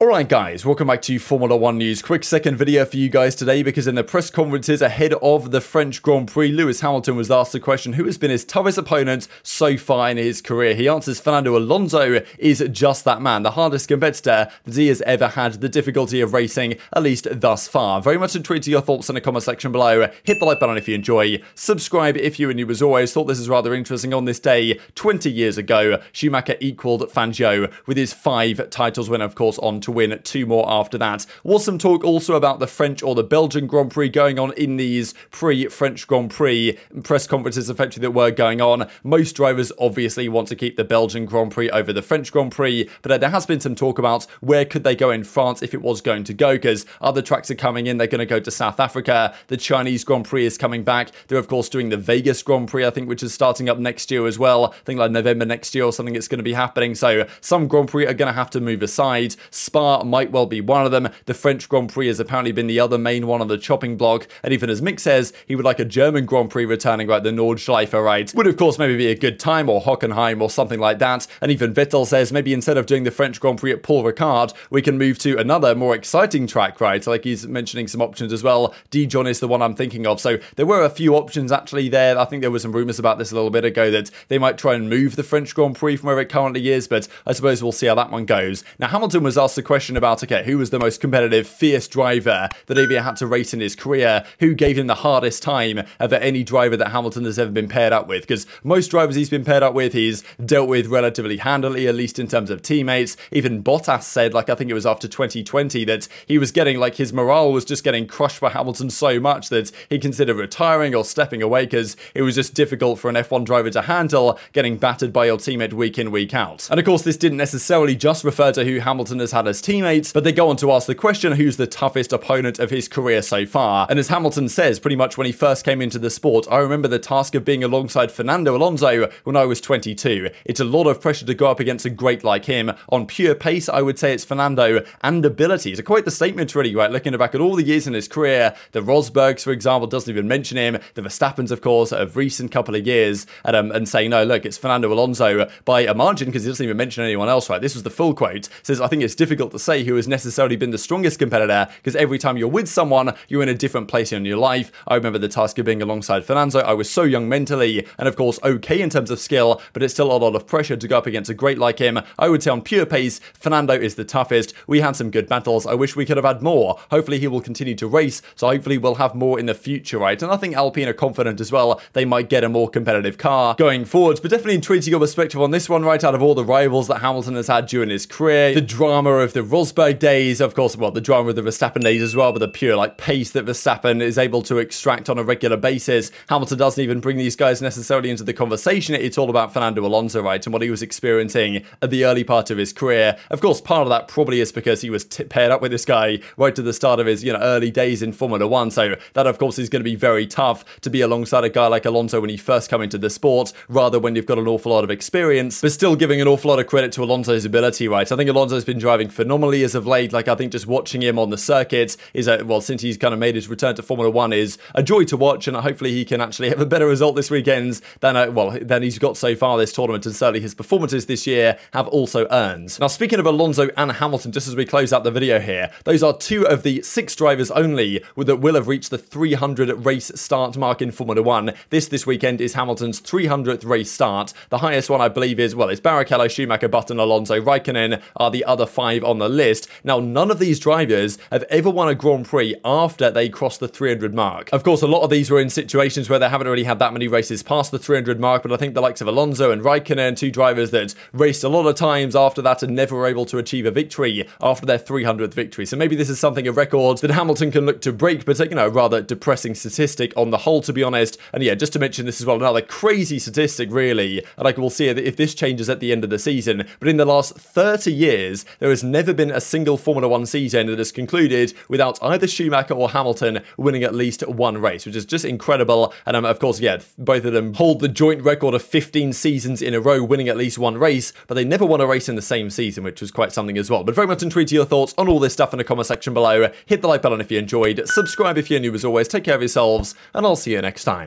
Alright guys, welcome back to Formula 1 News. Quick second video for you guys today because in the press conferences ahead of the French Grand Prix, Lewis Hamilton was asked the question, who has been his toughest opponent so far in his career? He answers Fernando Alonso is just that man, the hardest competitor that he has ever had the difficulty of racing, at least thus far. Very much intrigued to your thoughts in the comment section below. Hit the like button if you enjoy, subscribe if you are new as always. Thought this is rather interesting. On this day, 20 years ago, Schumacher equaled Fangio with his 5 titles win, of course, on to win 2 more after that. Was some talk also about the French or the Belgian Grand Prix going on in these pre-French Grand Prix press conferences effectively that were going on. Most drivers obviously want to keep the Belgian Grand Prix over the French Grand Prix, but there has been some talk about where could they go in France if it was going to go, because other tracks are coming in. They're going to go to South Africa. The Chinese Grand Prix is coming back. They're of course doing the Vegas Grand Prix, I think, which is starting up next year as well. I think like November next year or something it's going to be happening. So some Grand Prix are going to have to move aside. Spa might well be one of them. The French Grand Prix has apparently been the other main one on the chopping block, and even as Mick says, he would like a German Grand Prix returning, right, the Nordschleife, right, would of course maybe be a good time, or Hockenheim or something like that. And even Vettel says maybe instead of doing the French Grand Prix at Paul Ricard, we can move to another more exciting track, right? Like he's mentioning some options as well. Dijon is the one I'm thinking of. So there were a few options actually there. I think there were some rumours about this a little bit ago that they might try and move the French Grand Prix from where it currently is, but I suppose we'll see how that one goes. Now Hamilton was asked the question about, okay, who was the most competitive, fierce driver that ever had to race in his career? Who gave him the hardest time of any driver that Hamilton has ever been paired up with? Because most drivers he's been paired up with, he's dealt with relatively handily, at least in terms of teammates. Even Bottas said, like, I think it was after 2020, that he was getting, like, his morale was just getting crushed by Hamilton so much that he considered retiring or stepping away because it was just difficult for an F1 driver to handle getting battered by your teammate week in, week out. And of course, this didn't necessarily just refer to who Hamilton has had as teammates, but they go on to ask the question, who's the toughest opponent of his career so far? And as Hamilton says, pretty much when he first came into the sport, I remember the task of being alongside Fernando Alonso when I was 22. It's a lot of pressure to go up against a great like him. On pure pace, I would say it's Fernando, and ability. To quite the statement really, right? Looking back at all the years in his career, the Rosbergs, for example, doesn't even mention him. The Verstappens, of course, of recent couple of years, and saying, no, look, it's Fernando Alonso by a margin, because he doesn't even mention anyone else, right? This was the full quote. Says, I think it's difficult to say who has necessarily been the strongest competitor, because every time you're with someone, you're in a different place in your life. I remember the task of being alongside Fernando. I was so young mentally, and of course, okay in terms of skill, but it's still a lot of pressure to go up against a great like him. I would say on pure pace, Fernando is the toughest. We had some good battles. I wish we could have had more. Hopefully he will continue to race, so hopefully we'll have more in the future, right? And I think Alpine are confident as well. They might get a more competitive car going forwards, but definitely intrigued to your perspective on this one, right? Out of all the rivals that Hamilton has had during his career, the drama of the Rosberg days, of course, well, the drama of the Verstappen days as well, but the pure like pace that Verstappen is able to extract on a regular basis. Hamilton doesn't even bring these guys necessarily into the conversation. It's all about Fernando Alonso, right? And what he was experiencing at the early part of his career. Of course, part of that probably is because he was paired up with this guy right to the start of his, early days in Formula 1. So that, of course, is going to be very tough to be alongside a guy like Alonso when he first come into the sport, rather when you've got an awful lot of experience, but still giving an awful lot of credit to Alonso's ability, right? I think Alonso's been driving phenomenally as of late. Like, I think just watching him on the circuit is, well, since he's kind of made his return to Formula 1, is a joy to watch, and hopefully he can actually have a better result this weekend than he's got so far this tournament, and certainly his performances this year have also earned. Now, speaking of Alonso and Hamilton, just as we close out the video here, those are 2 of the 6 drivers only that will have reached the 300 race start mark in Formula 1. This weekend is Hamilton's 300th race start. The highest one, I believe, is Barrichello, Schumacher, Button, Alonso, Raikkonen are the other 5 on the list. Now, none of these drivers have ever won a Grand Prix after they crossed the 300 mark. Of course, a lot of these were in situations where they haven't really had that many races past the 300 mark, but I think the likes of Alonso and Raikkonen, 2 drivers that raced a lot of times after that and never were able to achieve a victory after their 300th victory. So maybe this is something, a record that Hamilton can look to break, but a rather depressing statistic on the whole, to be honest. And yeah, just to mention this as well, another crazy statistic really, and we'll see if this changes at the end of the season, but in the last 30 years, there has never been a single Formula 1 season that has concluded without either Schumacher or Hamilton winning at least 1 race, which is just incredible. And of course, yeah, both of them hold the joint record of 15 seasons in a row winning at least 1 race, but they never won a race in the same season, which was quite something as well. But very much intrigued to your thoughts on all this stuff in the comment section below. Hit the like button if you enjoyed, subscribe if you're new as always, take care of yourselves, and I'll see you next time.